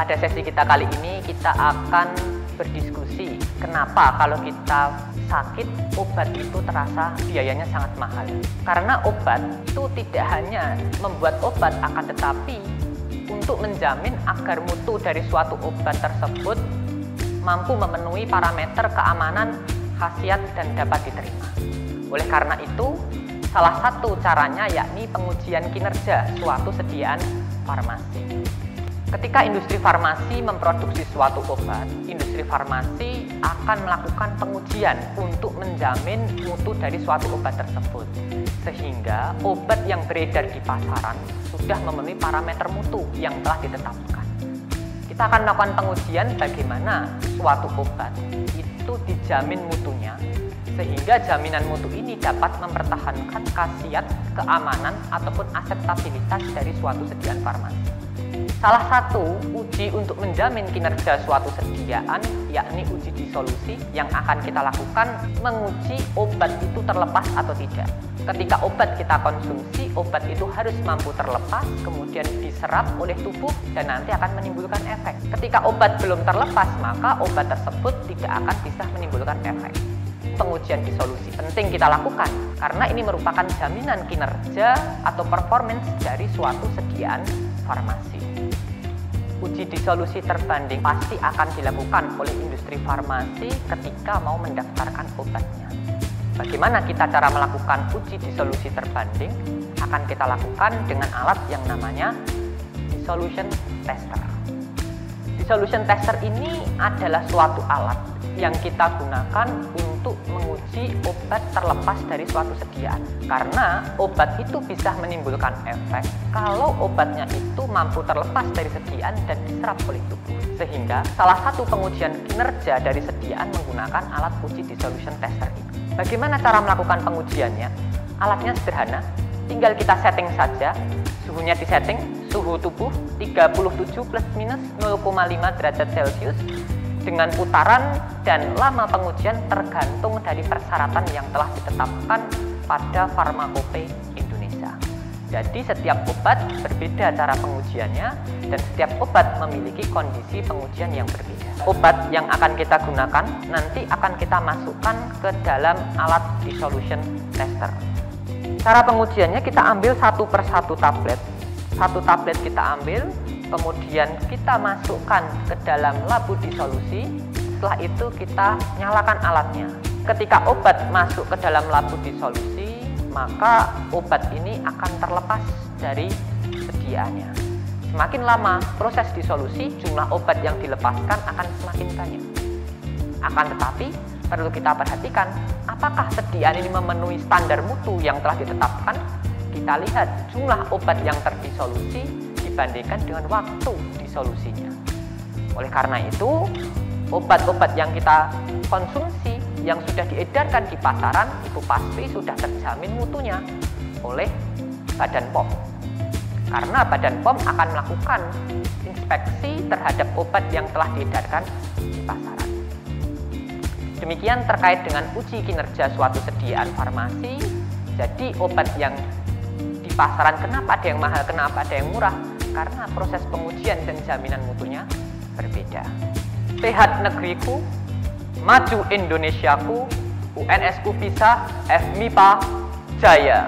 Pada sesi kita kali ini kita akan berdiskusi kenapa kalau kita sakit obat itu terasa biayanya sangat mahal. Karena obat itu tidak hanya membuat obat, akan tetapi untuk menjamin agar mutu dari suatu obat tersebut mampu memenuhi parameter keamanan, khasiat, dan dapat diterima. Oleh karena itu, salah satu caranya yakni pengujian kinerja suatu sediaan farmasi. Ketika industri farmasi memproduksi suatu obat, industri farmasi akan melakukan pengujian untuk menjamin mutu dari suatu obat tersebut. Sehingga obat yang beredar di pasaran sudah memenuhi parameter mutu yang telah ditetapkan. Kita akan melakukan pengujian bagaimana suatu obat itu dijamin mutunya, sehingga jaminan mutu ini dapat mempertahankan khasiat, keamanan, ataupun akseptabilitas dari suatu sediaan farmasi. Salah satu uji untuk menjamin kinerja suatu sediaan yakni uji disolusi yang akan kita lakukan menguji obat itu terlepas atau tidak. Ketika obat kita konsumsi, obat itu harus mampu terlepas, kemudian diserap oleh tubuh dan nanti akan menimbulkan efek. Ketika obat belum terlepas, maka obat tersebut tidak akan bisa menimbulkan efek. Pengujian disolusi penting kita lakukan karena ini merupakan jaminan kinerja atau performance dari suatu sediaan farmasi. Uji disolusi terbanding pasti akan dilakukan oleh industri farmasi ketika mau mendaftarkan obatnya. Bagaimana kita cara melakukan uji disolusi terbanding? Akan kita lakukan dengan alat yang namanya dissolution tester. Dissolution tester ini adalah suatu alat yang kita gunakan untuk menguji obat terlepas dari suatu sediaan. Karena obat itu bisa menimbulkan efek kalau obatnya itu mampu terlepas dari sediaan dan diserap oleh tubuh. Sehingga salah satu pengujian kinerja dari sediaan menggunakan alat uji dissolution tester ini. Bagaimana cara melakukan pengujiannya? Alatnya sederhana, tinggal kita setting saja. Suhunya disetting, suhu tubuh 37 plus minus 0,5 derajat Celcius. Dengan putaran dan lama pengujian tergantung dari persyaratan yang telah ditetapkan pada Farmakope Indonesia. Jadi setiap obat berbeda cara pengujiannya dan setiap obat memiliki kondisi pengujian yang berbeda. Obat yang akan kita gunakan nanti akan kita masukkan ke dalam alat dissolution tester. Cara pengujiannya kita ambil satu persatu tablet. Satu tablet kita ambil, kemudian kita masukkan ke dalam labu disolusi. Setelah itu kita nyalakan alatnya. Ketika obat masuk ke dalam labu disolusi, maka obat ini akan terlepas dari sediaannya. Semakin lama proses disolusi, jumlah obat yang dilepaskan akan semakin banyak. Akan tetapi perlu kita perhatikan, apakah sediaan ini memenuhi standar mutu yang telah ditetapkan? Kita lihat jumlah obat yang terdisolusi dibandingkan dengan waktu disolusinya. Oleh karena itu, obat-obat yang kita konsumsi yang sudah diedarkan di pasaran itu pasti sudah terjamin mutunya oleh Badan POM. Karena Badan POM akan melakukan inspeksi terhadap obat yang telah diedarkan di pasaran. Demikian terkait dengan uji kinerja suatu sediaan farmasi. Jadi obat yang di pasaran kenapa ada yang mahal, kenapa ada yang murah? Karena proses pengujian dan jaminan mutunya berbeda. Sehat negeriku, maju Indonesiaku, UNSku bisa, FMIPA jaya.